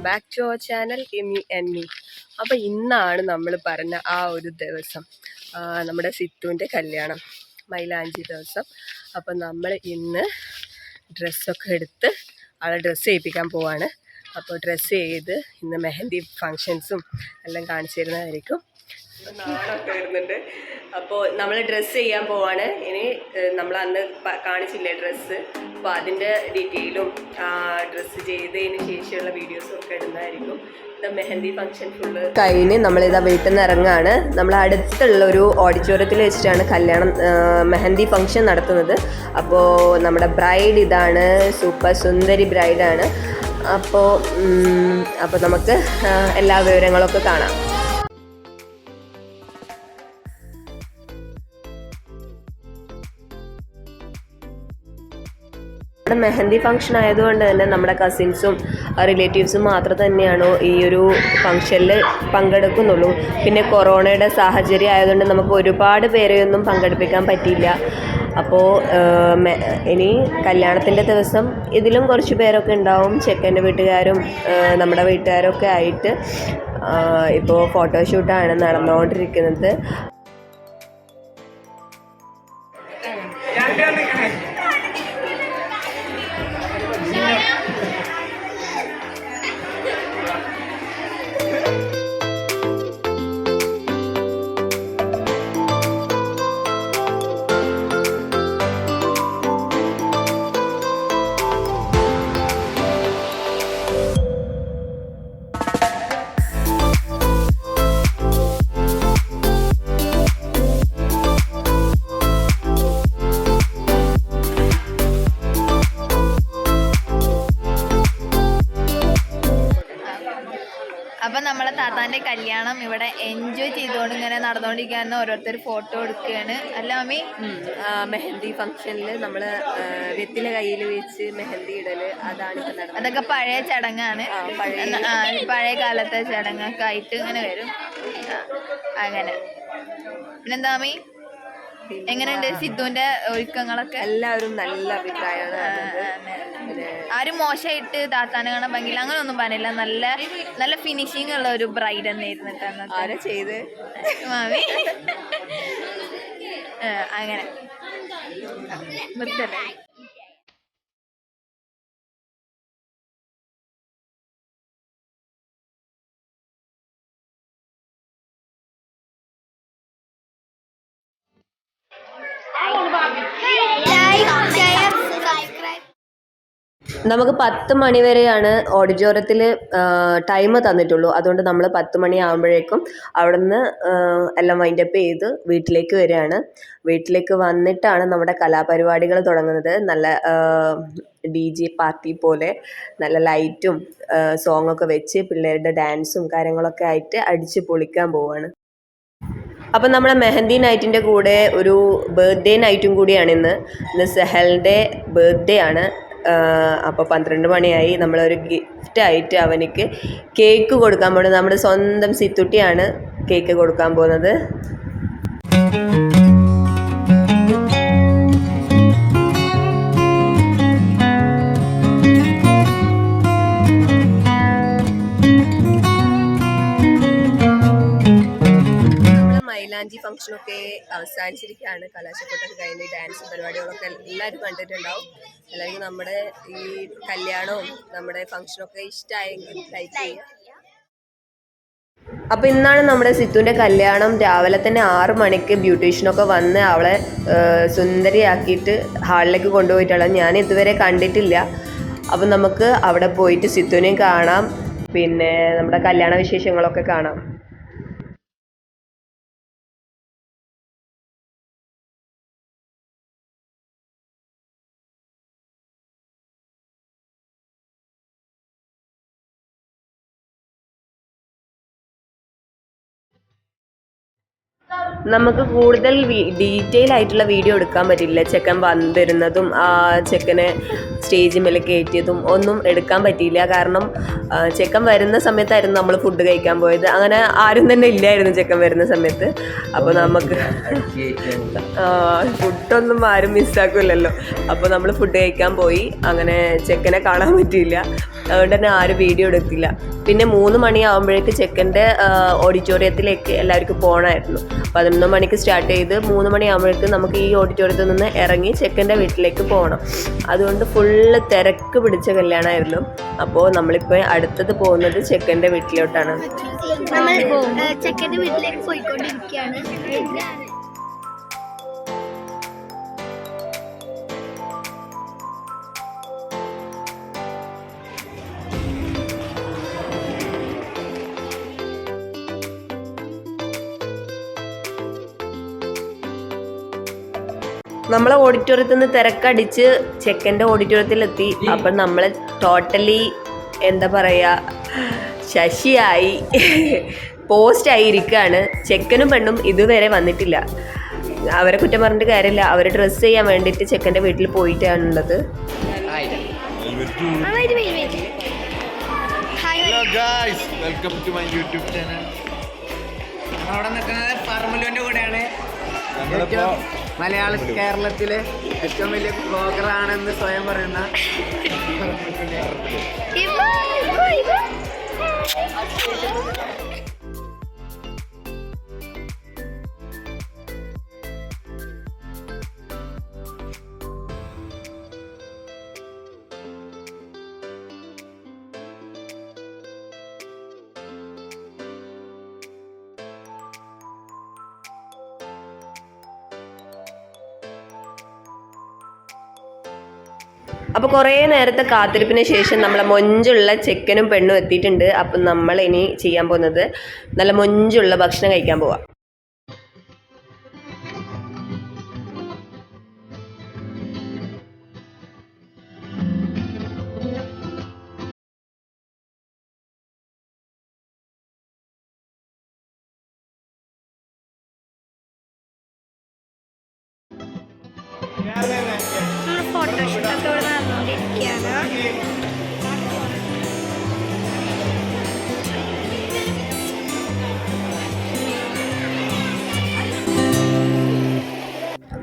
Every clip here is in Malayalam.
Back to our channel Emi and me. അപ്പോൾ ഇന്നാണ് നമ്മൾ പറഞ്ഞ ആ ഒരു ദിവസം, നമ്മുടെ സിത്തുവിൻ്റെ കല്യാണം, മൈലാഞ്ചി ദിവസം. അപ്പോൾ നമ്മൾ ഇന്ന് ഡ്രസ്സൊക്കെ എടുത്ത് അവളെ ഡ്രസ്സ് ചെയ്യിപ്പിക്കാൻ പോവാണ്. അപ്പോൾ ഡ്രസ്സ് ചെയ്ത് ഇന്ന് മെഹന്തി ഫങ്ഷൻസും എല്ലാം കാണിച്ചു തരുന്നതായിരിക്കും. നാളൊക്കെ വരുന്നുണ്ട്. അപ്പോൾ നമ്മൾ ഡ്രസ്സ് ചെയ്യാൻ പോവാണ്. ഇനി നമ്മൾ അന്ന് കാണിച്ചില്ലേ ഡ്രസ്സ്, അപ്പോൾ അതിൻ്റെ ഡീറ്റെയിലും ഡ്രസ്സ് ചെയ്തതിന് ശേഷമുള്ള വീഡിയോസും ഒക്കെ ഇടുന്നതായിരിക്കും. മെഹന്തി ഫംഗ്ഷൻ ഫുള്ള് കഴിഞ്ഞ് നമ്മളിതാ വീട്ടിൽ നിന്ന് ഇറങ്ങാണ്. നമ്മൾ അടുത്തുള്ള ഒരു ഓഡിറ്റോറിയത്തിൽ വെച്ചിട്ടാണ് കല്യാണം മെഹന്തി ഫംഗ്ഷൻ നടത്തുന്നത്. അപ്പോൾ നമ്മുടെ ബ്രൈഡ് ഇതാണ്, സൂപ്പർ സുന്ദരി ബ്രൈഡാണ്. അപ്പോൾ നമുക്ക് എല്ലാ വിവരങ്ങളൊക്കെ കാണാം. നമ്മുടെ മെഹന്തി ഫംഗ്ഷൻ ആയതുകൊണ്ട് തന്നെ നമ്മുടെ കസിൻസും റിലേറ്റീവ്സും മാത്രം തന്നെയാണോ ഈ ഒരു ഫംഗ്ഷനിൽ പങ്കെടുക്കുന്നുള്ളൂ. പിന്നെ കൊറോണയുടെ സാഹചര്യം ആയതുകൊണ്ട് നമുക്ക് ഒരുപാട് പേരെയൊന്നും പങ്കെടുപ്പിക്കാൻ പറ്റിയില്ല. അപ്പോൾ ഇനി കല്യാണത്തിൻ്റെ ദിവസം ഇതിലും കുറച്ച് പേരൊക്കെ ഉണ്ടാവും. ചെക്കൻ്റെ വീട്ടുകാരും നമ്മുടെ വീട്ടുകാരൊക്കെ ആയിട്ട് ഇപ്പോൾ ഫോട്ടോഷൂട്ടാണ് നടന്നുകൊണ്ടിരിക്കുന്നത്. അപ്പം നമ്മളെ താത്താൻ്റെ കല്യാണം ഇവിടെ എൻജോയ് ചെയ്തുകൊണ്ട് ഇങ്ങനെ നടന്നുകൊണ്ടിരിക്കുകയാണ്. ഓരോരുത്തർ ഫോട്ടോ എടുക്കുകയാണ്. അല്ല മമ്മി, മെഹന്തി ഫംഗ്ഷനിൽ നമ്മൾ വെറ്റില കയ്യിൽ വെച്ച് മെഹന്തി ഇടല്, അതാണ് ഇപ്പം നടന്നത്. അതൊക്കെ പഴയ ചടങ്ങാണ്. പഴയ കാലത്തെ ചടങ്ങൊക്കെ ആയിട്ട് ഇങ്ങനെ വരും. അങ്ങനെ പിന്നെന്താ മമ്മി, എങ്ങനെയുണ്ട് സിദ്ധുവിന്റെ ഒരുക്കങ്ങളൊക്കെ? എല്ലാവരും നല്ല അഭിപ്രായമാണ്. ആരും മോശമായിട്ട് താത്താനെ കാണാൻ ഭംഗിയില്ല അങ്ങനെ ഒന്നും പറഞ്ഞില്ല. നല്ല ഫിനിഷിങ് ഉള്ള ഒരു ബ്രൈഡ് തന്നെയായിരുന്നു കേട്ടോ. ആരാ ചെയ്ത് മാമി? അങ്ങനെ നിർത്തല്ലേ. നമുക്ക് 10 മണി വരെയാണ് ഓഡിറ്റോറിയത്തിൽ ടൈം തന്നിട്ടുള്ളൂ. അതുകൊണ്ട് നമ്മൾ 10 മണി ആകുമ്പോഴേക്കും അവിടെ നിന്ന് എല്ലാം വൈൻഡപ്പ് ചെയ്ത് വീട്ടിലേക്ക് വരികയാണ്. വീട്ടിലേക്ക് വന്നിട്ടാണ് നമ്മുടെ കലാപരിപാടികൾ തുടങ്ങുന്നത്. നല്ല DJ പാർട്ടി പോലെ നല്ല ലൈറ്റും സോങ്ങൊക്കെ വെച്ച് പിള്ളേരുടെ ഡാൻസും കാര്യങ്ങളൊക്കെ ആയിട്ട് അടിച്ച് പൊളിക്കാൻ പോവുകയാണ്. അപ്പം നമ്മുടെ മെഹന്തി നൈറ്റിൻ്റെ കൂടെ ഒരു ബർത്ത്ഡേ നൈറ്റും കൂടിയാണ് ഇന്ന് സെഹലിൻ്റെ ബർത്ത്ഡേ ആണ്. അപ്പോൾ 12 മണിയായി. നമ്മളൊരു ഗിഫ്റ്റായിട്ട് അവനിക്ക് കേക്ക് കൊടുക്കാൻ പോകുന്നത്. നമ്മുടെ സ്വന്തം സിത്തുട്ടിയാണ് കേക്ക് കൊടുക്കാൻ പോകുന്നത്. മൈലാഞ്ചി ഫംഗ്ഷനൊക്കെ അവസാനിച്ചിരിക്കുകയാണ്. കലാശക്കൊട്ടൊക്കെ കഴിഞ്ഞ് ഡാൻസും പരിപാടികളൊക്കെ എല്ലാവരും കണ്ടിട്ടുണ്ടാവും. എല്ലാവർക്കും നമ്മുടെ ഈ കല്യാണവും നമ്മുടെ ഫംഗ്ഷനൊക്കെ ഇഷ്ടമായെങ്കിൽ ലൈക്ക് ചെയ്യുക. അപ്പോൾ ഇന്നാണ് നമ്മുടെ സിത്തുവിൻ്റെ കല്യാണം. രാവിലെ തന്നെ 6 മണിക്ക് ബ്യൂട്ടീഷ്യനൊക്കെ വന്ന് അവളെ സുന്ദരിയാക്കിയിട്ട് ഹാളിലേക്ക് കൊണ്ടുപോയിട്ടുള്ളത് ഞാൻ ഇതുവരെ കണ്ടിട്ടില്ല. അപ്പം നമുക്ക് അവിടെ പോയിട്ട് സിത്തുവിനെയും കാണാം, പിന്നെ നമ്മുടെ കല്യാണ വിശേഷങ്ങളൊക്കെ കാണാം. നമുക്ക് കൂടുതൽ ഡീറ്റെയിൽ ആയിട്ടുള്ള വീഡിയോ എടുക്കാൻ പറ്റില്ല. ചെക്കൻ വന്നിരുന്നതും ചെക്കനെ സ്റ്റേജ് മേലെ കയറ്റിയതും ഒന്നും എടുക്കാൻ പറ്റിയില്ല. കാരണം ചെക്കൻ വരുന്ന സമയത്തായിരുന്നു നമ്മൾ ഫുഡ് കഴിക്കാൻ പോയത്. അങ്ങനെ ആരും തന്നെ ഇല്ലായിരുന്നു ചെക്കൻ വരുന്ന സമയത്ത്. അപ്പോൾ നമുക്ക് ഫുഡൊന്നും ആരും മിസ്സാക്കില്ലല്ലോ. അപ്പോൾ നമ്മൾ ഫുഡ് കഴിക്കാൻ പോയി. അങ്ങനെ ചെക്കനെ കാണാൻ പറ്റിയില്ല. അതുകൊണ്ട് തന്നെ ആരും വീഡിയോ എടുക്കില്ല. പിന്നെ 3 മണിയാകുമ്പോഴേക്ക് ചെക്കൻ്റെ ഓഡിറ്റോറിയത്തിലേക്ക് എല്ലാവർക്കും പോകണമായിരുന്നു. 11 മണിക്ക് സ്റ്റാർട്ട് ചെയ്ത് 3 മണിയാകുമ്പോഴേക്ക് നമുക്ക് ഈ ഓഡിറ്റോറിയത്തിൽ നിന്ന് ഇറങ്ങി ചെക്കൻ്റെ വീട്ടിലേക്ക് പോകണം. അതുകൊണ്ട് ഫുള്ള് തിരക്ക് പിടിച്ച കല്യാണമായിരുന്നു. അപ്പോൾ നമ്മളിപ്പോൾ അടുത്തത് പോകുന്നത് ചെക്കൻ്റെ വീട്ടിലോട്ടാണ്. ചെക്കൻ്റെ വീട്ടിലേക്ക് പോയിക്കൊണ്ടിരിക്കുകയാണ്. നമ്മളെ ഓഡിറ്റോറിയത്തിൽ നിന്ന് തിരക്കടിച്ച് ചെക്കൻ്റെ ഓഡിറ്റോറിയത്തിലെത്തി. അപ്പം നമ്മൾ ടോട്ടലി എന്താ പറയുക, ശശിയായി പോസ്റ്റായി ഇരിക്കുകയാണ്. ചെക്കനും പെണ്ണും ഇതുവരെ വന്നിട്ടില്ല. അവരെ കുറ്റം പറഞ്ഞിട്ട് കാര്യമില്ല. അവർ ഡ്രസ്സ് ചെയ്യാൻ വേണ്ടിയിട്ട് ചെക്കൻ്റെ വീട്ടിൽ പോയിട്ടാണുള്ളത്. Hello guys, welcome to my YouTube channel. അവിടെ നിൽക്കുന്നത് ഫർമുലുവിൻ്റെ കൂടെയാണ്. നമ്മളിപ്പോ മലയാള കേരളത്തിലെ ഏറ്റവും വലിയ ബ്ലോഗറാണെന്ന് സ്വയം പറയുന്ന അപ്പോൾ കുറേ നേരത്തെ കാത്തിരിപ്പിന് ശേഷം നമ്മളെ മൊഞ്ചുള്ള ചെക്കനും പെണ്ണും എത്തിയിട്ടുണ്ട്. അപ്പം നമ്മൾ ഇനി ചെയ്യാൻ പോകുന്നത് നല്ല മൊഞ്ചുള്ള ഭക്ഷണം കഴിക്കാൻ പോവാം. ഫോട്ടോഷൂട്ടൊക്കെ ഇവിടെ നടന്നുകൊണ്ടിരിക്കുകയാണ്.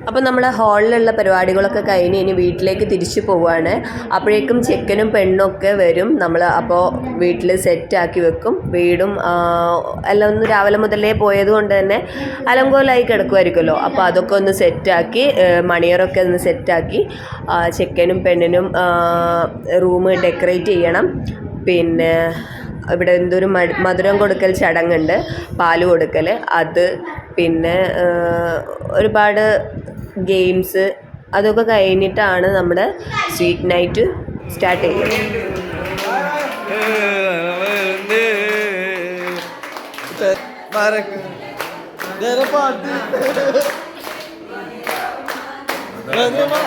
അപ്പോൾ നമ്മൾ ഹാളിലുള്ള പരിപാടികളൊക്കെ കഴിഞ്ഞ് ഇനി വീട്ടിലേക്ക് തിരിച്ചു പോവുകയാണ്. അപ്പോഴേക്കും ചെക്കനും പെണ്ണൊക്കെ വരും. നമ്മൾ അപ്പോൾ വീട്ടിൽ സെറ്റാക്കി വെക്കും. വീടും എല്ലാം ഒന്ന് രാവിലെ മുതലേ പോയത് കൊണ്ട് തന്നെ അലങ്കോലായി കിടക്കുമായിരിക്കുമല്ലോ. അപ്പോൾ അതൊക്കെ ഒന്ന് സെറ്റാക്കി, മണിയറൊക്കെ ഒന്ന് സെറ്റാക്കി ചെക്കനും പെണ്ണിനും റൂം ഡെക്കറേറ്റ് ചെയ്യണം. പിന്നെ ഇവിടെ എന്തൊരു മധുരം കൊടുക്കൽ ചടങ്ങുണ്ട്, പാല് കൊടുക്കൽ, അത് പിന്നെ ഒരുപാട് ഗെയിംസ്, അതൊക്കെ കഴിഞ്ഞിട്ടാണ് നമ്മുടെ സ്വീറ്റ് നൈറ്റ് സ്റ്റാർട്ട് ചെയ്യുന്നത്.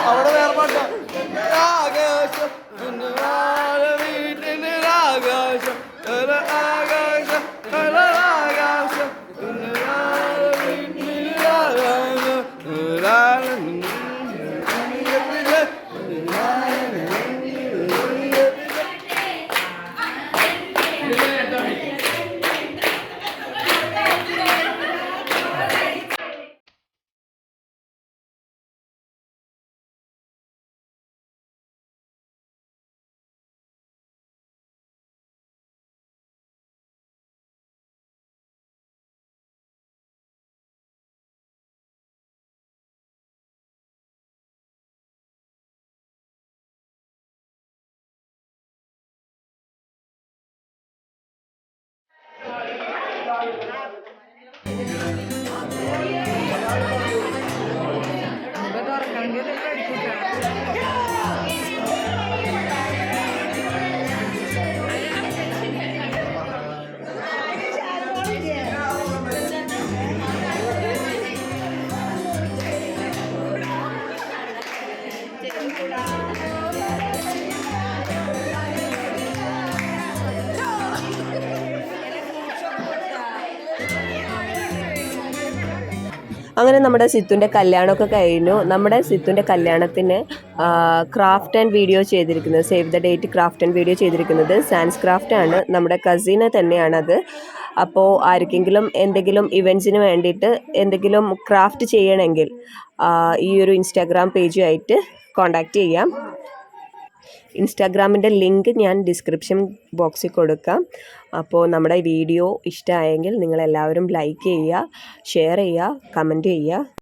അവിടെ വേറെ പാട്ടാ. ആകാശം വീട്ടിന് ആകാശം ആകാശം ആകാശം അങ്ങനെ നമ്മുടെ സിത്തുൻ്റെ കല്യാണമൊക്കെ കഴിഞ്ഞു. നമ്മുടെ സിത്തുൻ്റെ കല്യാണത്തിന് ക്രാഫ്റ്റ് ആൻഡ് വീഡിയോ ചെയ്തിരിക്കുന്നത്, save the date craft and video ചെയ്തിരിക്കുന്നത് സാൻസ് ക്രാഫ്റ്റാണ്. നമ്മുടെ കസിന് തന്നെയാണത്. അപ്പോൾ ആർക്കെങ്കിലും എന്തെങ്കിലും ഇവൻറ്റ്സിന് വേണ്ടിയിട്ട് എന്തെങ്കിലും ക്രാഫ്റ്റ് ചെയ്യണമെങ്കിൽ ഈ ഒരു ഇൻസ്റ്റാഗ്രാം പേജുമായിട്ട് കോൺടാക്റ്റ് ചെയ്യാം. ഇൻസ്റ്റാഗ്രാമിൻ്റെ ലിങ്ക് ഞാൻ ഡിസ്ക്രിപ്ഷൻ ബോക്സിൽ കൊടുക്കാം. അപ്പോൾ നമ്മുടെ വീഡിയോ ഇഷ്ടമായെങ്കിൽ നിങ്ങളെല്ലാവരും ലൈക്ക് ചെയ്യുക, ഷെയർ ചെയ്യുക, കമൻറ്റ് ചെയ്യുക.